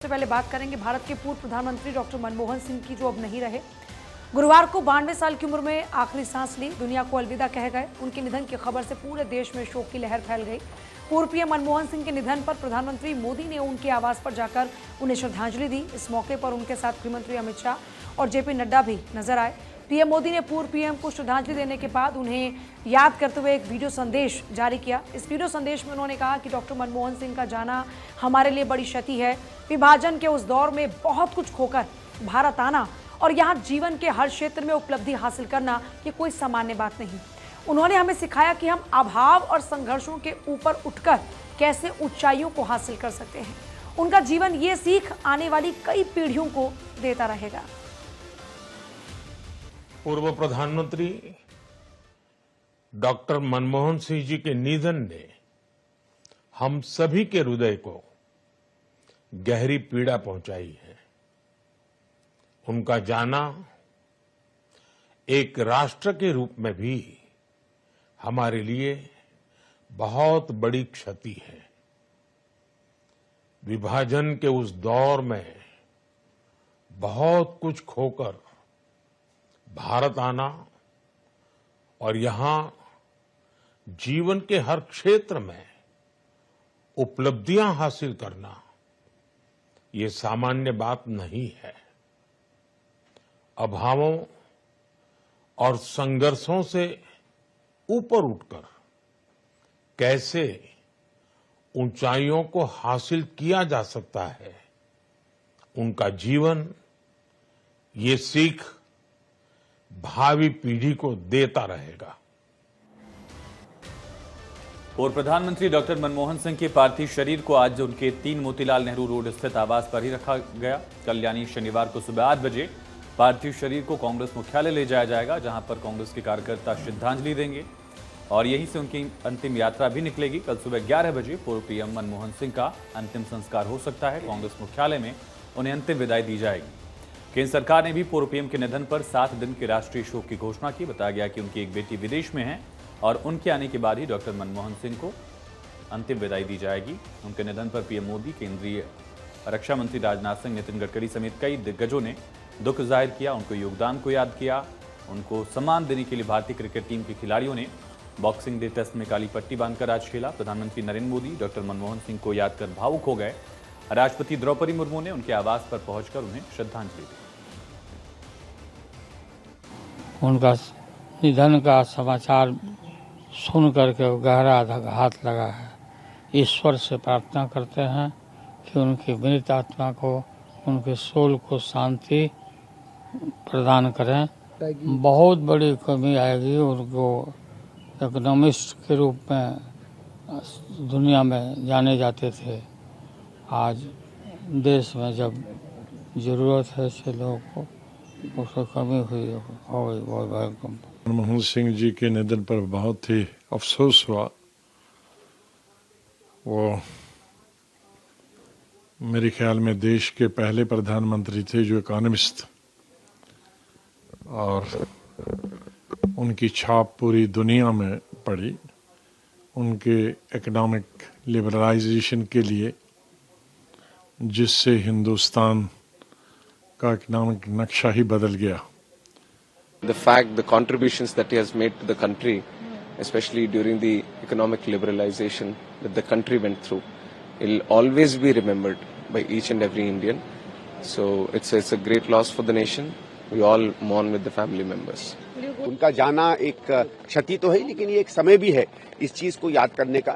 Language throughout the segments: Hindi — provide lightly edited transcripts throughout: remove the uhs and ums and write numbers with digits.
सबसे पहले बात करेंगे भारत के पूर्व प्रधानमंत्री डॉक्टर मनमोहन सिंह की, जो अब नहीं रहे। गुरुवार को 92 साल की उम्र में आखिरी सांस ली, दुनिया को अलविदा कह गए। उनके निधन की खबर से पूरे देश में शोक की लहर फैल गई। पूर्व पीएम मनमोहन सिंह के निधन पर प्रधानमंत्री मोदी ने उनके आवास पर जाकर उन्हें श्रद्धांजलि दी। इस मौके पर उनके साथ गृहमंत्री अमित शाह और जेपी नड्डा भी नजर आए। पीएम मोदी ने पूर्व पीएम को श्रद्धांजलि देने के बाद उन्हें याद करते हुए एक वीडियो संदेश जारी किया। इस वीडियो संदेश में उन्होंने कहा कि डॉक्टर मनमोहन सिंह का जाना हमारे लिए बड़ी क्षति है। विभाजन के उस दौर में बहुत कुछ खोकर भारत आना और यहाँ जीवन के हर क्षेत्र में उपलब्धि हासिल करना ये कोई सामान्य बात नहीं। उन्होंने हमें सिखाया कि हम अभाव और संघर्षों के ऊपर उठकर कैसे ऊंचाइयों को हासिल कर सकते हैं। उनका जीवन ये सीख आने वाली कई पीढ़ियों को देता रहेगा। पूर्व प्रधानमंत्री डॉक्टर मनमोहन सिंह जी के निधन ने हम सभी के हृदय को गहरी पीड़ा पहुंचाई है। उनका जाना एक राष्ट्र के रूप में भी हमारे लिए बहुत बड़ी क्षति है। विभाजन के उस दौर में बहुत कुछ खोकर भारत आना और यहां जीवन के हर क्षेत्र में उपलब्धियां हासिल करना ये सामान्य बात नहीं है। अभावों और संघर्षों से ऊपर उठकर कैसे ऊंचाइयों को हासिल किया जा सकता है, उनका जीवन ये सीख भावी पीढ़ी को देता रहेगा। पूर्व प्रधानमंत्री डॉक्टर मनमोहन सिंह के पार्थिव शरीर को आज उनके 3 मोतीलाल नेहरू रोड स्थित आवास पर ही रखा गया। कल यानी शनिवार को सुबह 8 बजे पार्थिव शरीर को कांग्रेस मुख्यालय ले जाया जाएगा, जहां पर कांग्रेस के कार्यकर्ता श्रद्धांजलि देंगे और यहीं से उनकी अंतिम यात्रा भी निकलेगी। कल सुबह 11 बजे पूर्व पीएम मनमोहन सिंह का अंतिम संस्कार हो सकता है। कांग्रेस मुख्यालय में उन्हें अंतिम विदाई दी जाएगी। केंद्र सरकार ने भी पूर्व पीएम के निधन पर 7 दिन के राष्ट्रीय शोक की घोषणा की। बताया गया कि उनकी एक बेटी विदेश में है और उनके आने के बाद ही डॉक्टर मनमोहन सिंह को अंतिम विदाई दी जाएगी। उनके निधन पर पीएम मोदी, केंद्रीय रक्षा मंत्री राजनाथ सिंह, नितिन गडकरी समेत कई दिग्गजों ने दुख जाहिर किया। उनको योगदान को याद किया। उनको सम्मान देने के लिए भारतीय क्रिकेट टीम के खिलाड़ियों ने बॉक्सिंग डे टेस्ट में काली पट्टी बांधकर आज खेला। प्रधानमंत्री नरेंद्र मोदी डॉक्टर मनमोहन सिंह को याद कर भावुक हो गए। राष्ट्रपति द्रौपदी मुर्मू ने उनके आवास पर पहुंचकर उन्हें श्रद्धांजलि दी। उनका निधन का समाचार सुन करके गहरा आघात लगा है। ईश्वर से प्रार्थना करते हैं कि उनकी मृत आत्मा को, उनके सोल को शांति प्रदान करें। बहुत बड़ी कमी आएगी। उनको इकोनॉमिस्ट के रूप में दुनिया में जाने जाते थे। आज देश में जब जरूरत है ऐसे लोगों को, उसको कमी हुई हो गई बहुत। मनमोहन सिंह जी के निधन पर बहुत ही अफसोस हुआ। वो मेरे ख्याल में देश के पहले प्रधानमंत्री थे जो इकोनॉमिस्ट, और उनकी छाप पूरी दुनिया में पड़ी। उनके इकोनॉमिक लिबरलाइजेशन के लिए, जिससे हिंदुस्तान का इकोनॉमिक नक्शा ही बदल गया। The fact, the contributions that he has made to the country, especially during the economic liberalization that the country went through, will always be remembered by each and every Indian. So it's a great loss for the nation. We all mourn with the family members. उनका जाना एक क्षति तो है, लेकिन ये एक समय भी है इस चीज को याद करने का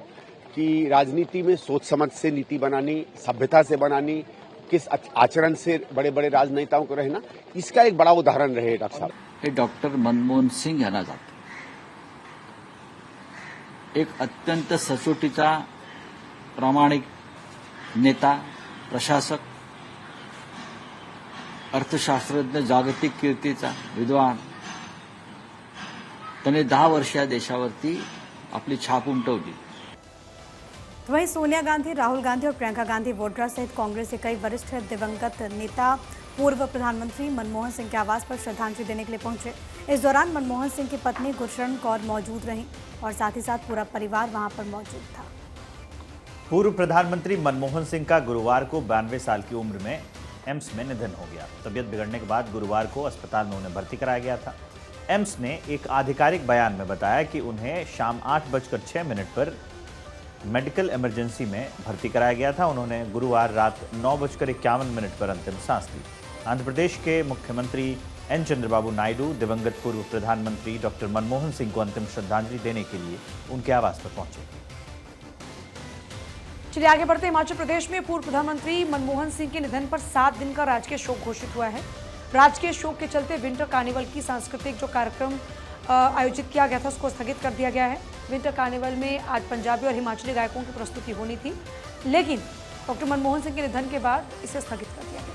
कि राजनीति में सोच समझ से नीति बनानी, सभ्यता से बनानी, किस आचरण से बड़े बड़े राजनेताओं को रहना, इसका एक बड़ा उदाहरण रहे डॉक्टर साहब। हे डॉक्टर मनमोहन सिंग यांना जातो। एक अत्यंत सचोटीचा, प्रामाणिक नेता, प्रशासक, अर्थशास्त्रज्ञ, जागतिक कीर्तीचा विद्वान। त्याने 10 वर्ष या देशावरती आपली छाप उमटवली। तो वहीं सोनिया गांधी, राहुल गांधी और प्रियंका गांधी वोड्रा सहित कांग्रेस के कई वरिष्ठ दिवंगत नेता पूर्व प्रधानमंत्री मनमोहन सिंह के आवास पर श्रद्धांजलि देने के लिए पहुंचे। इस दौरान मनमोहन सिंह की पत्नी गुरशरण कौर मौजूद रहीं और साथ ही साथ पूरा परिवार वहां पर मौजूद था। पूर्व प्रधानमंत्री मनमोहन सिंह का गुरुवार को 92 साल की उम्र में एम्स में निधन हो गया। तबीयत बिगड़ने के बाद गुरुवार को अस्पताल में उन्हें भर्ती कराया गया था। एम्स ने एक आधिकारिक बयान में बताया कि उन्हें शाम 8:06 पर मेडिकल इमरजेंसी में भर्ती कराया गया था। उन्होंने गुरुवार रात 9:51 पर अंतिम सांस ली। आंध्र प्रदेश के मुख्यमंत्री एन चंद्रबाबू नायडू दिवंगत पूर्व प्रधानमंत्री डॉक्टर मनमोहन सिंह को अंतिम श्रद्धांजलि देने के लिए उनके आवास पर पहुंचे। चलिए आगे बढ़ते हैं। हिमाचल प्रदेश में पूर्व प्रधानमंत्री मनमोहन सिंह के निधन पर 7 दिन का राजकीय शोक घोषित हुआ है। राजकीय शोक के चलते विंटर कार्निवल की सांस्कृतिक जो कार्यक्रम आयोजित किया गया था उसको स्थगित कर दिया गया है। विंटर कार्निवल में आज पंजाबी और हिमाचली गायकों की प्रस्तुति होनी थी, लेकिन डॉक्टर मनमोहन सिंह के निधन के बाद इसे स्थगित कर दिया गया।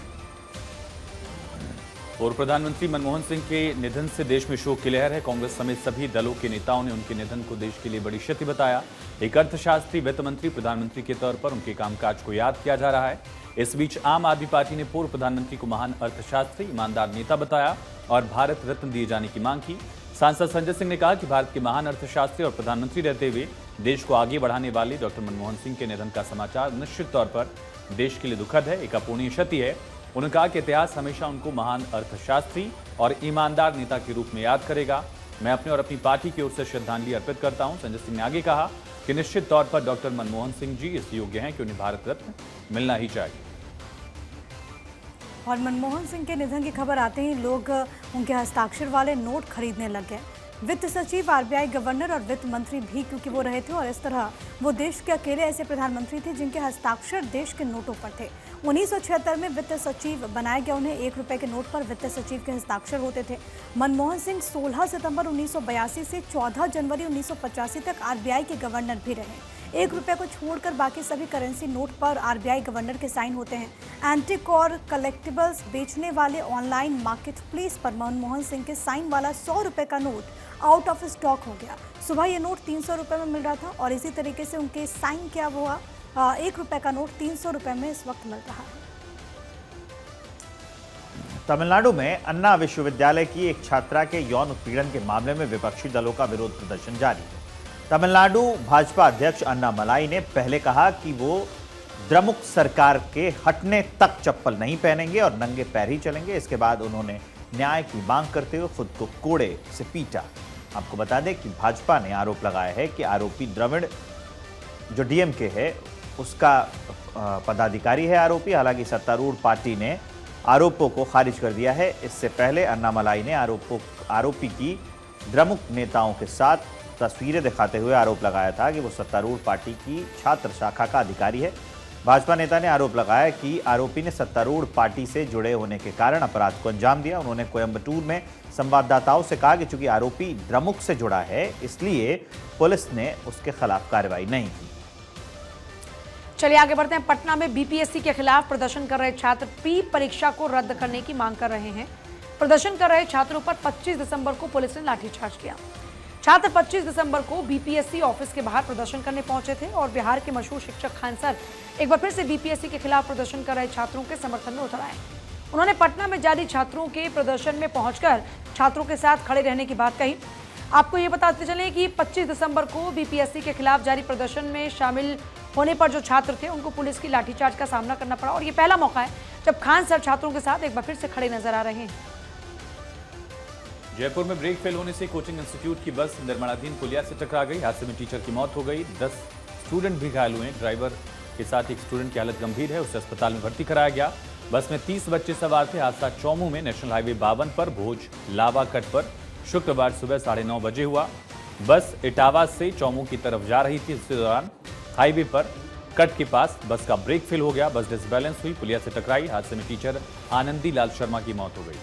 पूर्व प्रधानमंत्री मनमोहन सिंह के निधन से देश में शोक की लहर है। कांग्रेस समेत सभी दलों के नेताओं ने उनके निधन को देश के लिए बड़ी क्षति बताया। एक अर्थशास्त्री, वित्त मंत्री, प्रधानमंत्री के तौर पर उनके कामकाज को याद किया जा रहा है। इस बीच आम आदमी पार्टी ने पूर्व प्रधानमंत्री को महान अर्थशास्त्री, ईमानदार नेता बताया और भारत रत्न दिए जाने की मांग की। सांसद संजय सिंह ने कहा कि भारत के महान अर्थशास्त्री और प्रधानमंत्री रहते हुए देश को आगे बढ़ाने वाले डॉक्टर मनमोहन सिंह के निधन का समाचार निश्चित तौर पर देश के लिए दुखद है, एक अपूर्णीय क्षति है। उन्होंने कहा कि इतिहास हमेशा उनको महान अर्थशास्त्री और ईमानदार नेता के रूप में याद करेगा। मैं अपने और अपनी पार्टी की ओर से श्रद्धांजलि अर्पित करता हूं। संजय सिंह ने आगे कहा कि निश्चित तौर पर डॉक्टर मनमोहन सिंह जी इस योग्य हैं कि उन्हें भारत रत्न मिलना ही चाहिए। और मनमोहन सिंह के निधन की खबर आते ही लोग उनके हस्ताक्षर वाले नोट खरीदने लग गए। वित्त सचिव, आरबीआई गवर्नर और वित्त मंत्री भी क्योंकि वो रहे थे, और इस तरह वो देश के अकेले ऐसे प्रधानमंत्री थे जिनके हस्ताक्षर देश के नोटों पर थे। 1976 में वित्त सचिव बनाया गया। उन्हें 1 रुपए के नोट पर वित्त सचिव के हस्ताक्षर होते थे। मनमोहन सिंह 16 सितंबर 1982 से 14 जनवरी 1985 तक आरबीआई के गवर्नर भी रहे। 1 रुपए को छोड़कर बाकी सभी करेंसी नोट पर आरबीआई गवर्नर के साइन होते हैं। एंटिक और कलेक्टिबल्स बेचने वाले ऑनलाइन मार्केट प्लेस पर मनमोहन सिंह के साइन वाला 100 रुपए का नोट आउट ऑफ स्टॉक हो गया। सुबह ये नोट 300 रुपए में मिल रहा था और इसी तरीके से उनके साइन क्या हुआ, 1 रुपए का नोट 300 रुपए में इस वक्त मिल रहा है। तमिलनाडु में अन्ना विश्वविद्यालय की एक छात्रा के यौन उत्पीड़न के मामले में विपक्षी दलों का विरोध प्रदर्शन जारी है। तमिलनाडु भाजपा अध्यक्ष अन्नामलाई ने पहले कहा कि वो द्रमुक सरकार के हटने तक चप्पल नहीं पहनेंगे और नंगे पैर ही चलेंगे। इसके बाद उन्होंने न्याय की मांग करते हुए खुद को कोड़े से पीटा। आपको बता दें कि भाजपा ने आरोप लगाया है कि आरोपी द्रविड़ जो डीएमके है उसका पदाधिकारी है आरोपी। हालांकि सत्तारूढ़ पार्टी ने आरोपों को खारिज कर दिया है। इससे पहले अन्नामलाई ने आरोपी की द्रमुक नेताओं के साथ तस्वीरें दिखाते हुए आरोप लगाया था कि वो सत्तारूढ़ पार्टी की छात्र शाखा का अधिकारी है। भाजपा नेता ने आरोप लगाया कि आरोपी ने सत्तारूढ़ पार्टी से जुड़े होने के कारण अपराध को अंजाम दिया। उन्होंने कोयम्बटूर में संवाददाताओं से कहा कि चूंकि आरोपी द्रमुक से जुड़ा है इसलिए पुलिस ने उसके खिलाफ कार्रवाई नहीं की। चलिए आगे बढ़ते हैं। पटना में बीपीएससी के खिलाफ प्रदर्शन कर रहे छात्र प्री परीक्षा को रद्द करने की मांग कर रहे हैं। प्रदर्शन कर रहे छात्रों पर 25 दिसंबर को पुलिस ने लाठीचार्ज किया। छात्र 25 दिसंबर को बीपीएससी ऑफिस के बाहर प्रदर्शन करने पहुंचे थे और बिहार के मशहूर शिक्षक खान सर एक बार फिर से बीपीएससी के खिलाफ प्रदर्शन कर रहे छात्रों के समर्थन में उतर आए। उन्होंने पटना में जारी छात्रों के प्रदर्शन में पहुंचकर छात्रों के साथ खड़े रहने की बात कही। आपको ये बताते चलें कि 25 दिसंबर को बीपीएससी के खिलाफ जारी प्रदर्शन में शामिल होने पर जो छात्र थे उनको पुलिस की लाठीचार्ज का सामना करना पड़ा और ये पहला मौका है जब खान सर छात्रों के साथ एक बार फिर से खड़े नजर आ रहे हैं। जयपुर में ब्रेक फेल होने से कोचिंग इंस्टीट्यूट की बस निर्माणाधीन पुलिया से टकरा गई। हादसे में टीचर की मौत हो गई। 10 स्टूडेंट भी घायल हुए। ड्राइवर के साथ एक स्टूडेंट की हालत गंभीर है, उसे अस्पताल में भर्ती कराया गया। बस में 30 बच्चे सवार थे। हादसा चौमू में नेशनल हाईवे 52 पर भोज लावा कट पर शुक्रवार सुबह 9:30 बजे हुआ। बस इटावा से चौमू की तरफ जा रही थी। इसी दौरान हाईवे पर कट के पास बस का ब्रेक फेल हो गया। बस डिसबैलेंस हुई, पुलिया से टकराई। हादसे में टीचर आनंदी लाल शर्मा की मौत हो गई।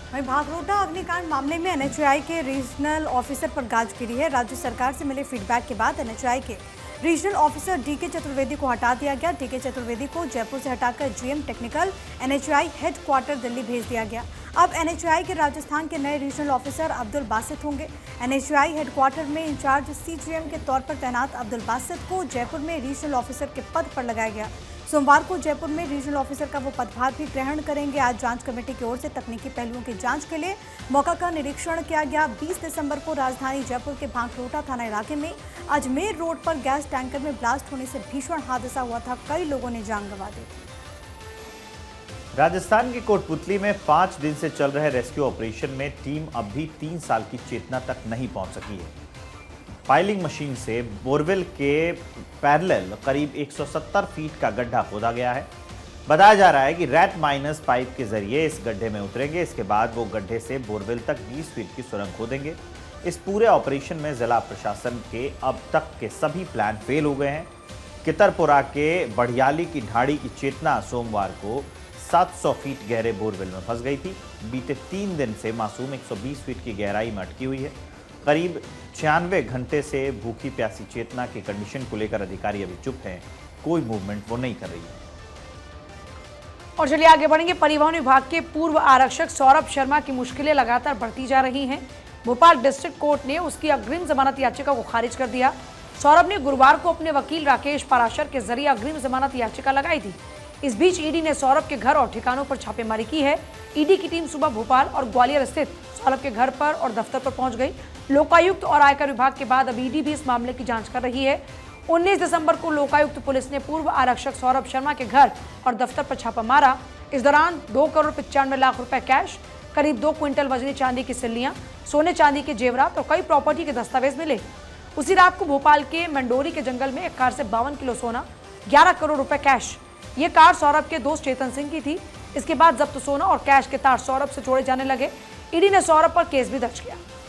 वहीं भागरोटा अग्निकांड मामले में एनएचएआई के रीजनल ऑफिसर पर गाज गिरी है। राज्य सरकार से मिले फीडबैक के बाद एनएचएआई के रीजनल ऑफिसर डीके चतुर्वेदी को हटा दिया गया। डीके चतुर्वेदी को जयपुर से हटाकर GM technical NHAI headquarter Delhi भेज दिया गया। अब एनएचएआई के राजस्थान के नए रीजनल ऑफिसर अब्दुल बासित होंगे। एनएचएआई हेडक्वार्टर में इंचार्ज सीजीएम के तौर पर तैनात अब्दुल बासित को जयपुर में रीजनल ऑफिसर के पद पर लगाया गया। सोमवार को जयपुर में रीजनल ऑफिसर का वो पदभार भी ग्रहण करेंगे। आज जांच कमेटी की ओर से तकनीकी पहलुओं की जांच के लिए मौका का निरीक्षण किया गया। 20 दिसंबर को राजधानी जयपुर के भांकरोटा थाना इलाके में अजमेर रोड पर गैस टैंकर में ब्लास्ट होने से भीषण हादसा हुआ था। कई लोगों ने जान गंवा दी थी। राजस्थान के कोटपुतली में 5 दिन से चल रहे रेस्क्यू ऑपरेशन में टीम अब भी 3 साल की चेतना तक नहीं पहुंच सकी है। पाइलिंग मशीन से बोरवेल के पैरेलल करीब 170 फीट का गड्ढा खोदा गया है। बताया जा रहा है कि रैट माइनस पाइप के जरिए इस गड्ढे में उतरेंगे। इसके बाद वो गड्ढे से बोरवेल तक 20 फीट की सुरंग खोदेंगे। इस पूरे ऑपरेशन में जिला प्रशासन के अब तक के सभी प्लान फेल हो गए हैं। कितरपुरा के बढ़ियाली की ढाड़ी की चेतना सोमवार को 700 फीट गहरे बोरवेल में फंस गई थी। बीते 3 दिन से मासूम 120 फीट की गहराई में अटकी हुई है। करीब 96 घंटे से भूखी प्यासी चेतना की कंडीशन को लेकर अधिकारी अभी चुप हैं। कोई मूवमेंट वो नहीं कर रही है। और चलिए आगे बढ़ेंगे। परिवहन विभाग के पूर्व आरक्षक सौरभ शर्मा की मुश्किलें लगातार बढ़ती जा रही हैं। भोपाल डिस्ट्रिक्ट कोर्ट ने उसकी अग्रिम जमानत याचिका को खारिज कर दिया। सौरभ ने गुरुवार को अपने वकील राकेश पाराशर के जरिए अग्रिम जमानत याचिका लगाई थी। इस बीच ईडी ने सौरभ के घर और ठिकानों पर छापेमारी की है। ईडी की टीम सुबह भोपाल और ग्वालियर स्थित सौरभ के घर पर और दफ्तर पर पहुंच गई। लोकायुक्त और आयकर विभाग के बाद अब ईडी भी इस मामले की जांच कर रही है। 19 दिसंबर को लोकायुक्त पुलिस ने पूर्व आरक्षक सौरभ शर्मा के घर और दफ्तर पर छापा मारा। इस दौरान 2 करोड़ 95 लाख रुपए कैश, करीब 2 क्विंटल वजनी चांदी की सिल्लियां, सोने चांदी के जेवरात और कई प्रॉपर्टी के दस्तावेज मिले। उसी रात को भोपाल के मंडोरी के जंगल में एक कार से 52 किलो सोना, 11 करोड़ रुपए कैश। ये कार सौरभ के दोस्त चेतन सिंह की थी। इसके बाद जब्त सोना और कैश के तार सौरभ से जोड़े जाने लगे। ईडी ने सौरभ पर केस भी दर्ज किया।